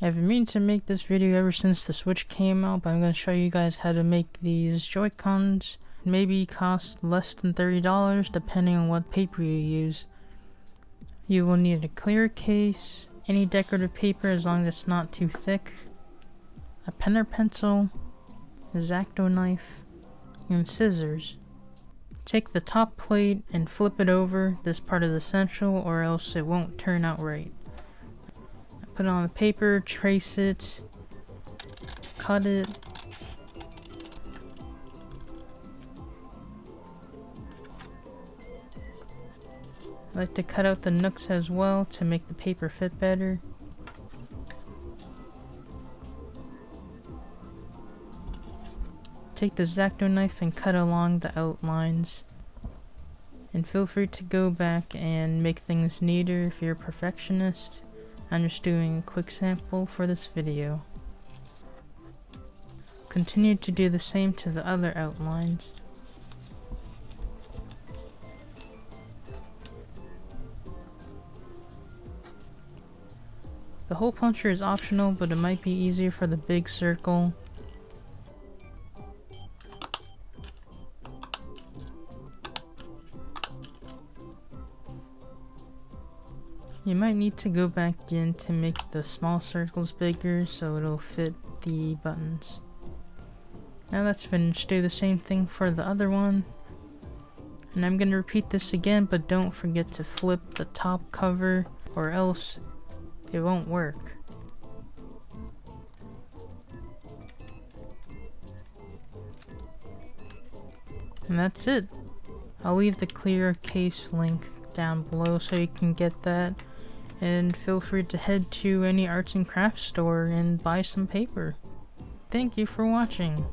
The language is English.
I've been meaning to make this video ever since the Switch came out, but I'm going to show you guys how to make these joycons. Maybe cost less than $30 depending on what paper you use. You will need a clear case, any decorative paper as long as it's not too thick, a pen or pencil, a X-Acto knife, and scissors. Take the top plate and flip it over. This part is essential or else it won't turn out right. Put it on the paper, trace it, cut it. I like to cut out the nooks as well to make the paper fit better. Take the X-Acto knife and cut along the outlines. And feel free to go back and make things neater if you're a perfectionist. I'm just doing a quick sample for this video. Continue to do the same to the other outlines. The hole puncher is optional, but it might be easier for the big circle. You might need to go back in to make the small circles bigger so it'll fit the buttons. Now that's finished, do the same thing for the other one. And I'm gonna repeat this again, but don't forget to flip the top cover or else it won't work. And that's it. I'll leave the clear case link down below so you can get that. And feel free to head to any arts and crafts store and buy some paper. Thank you for watching.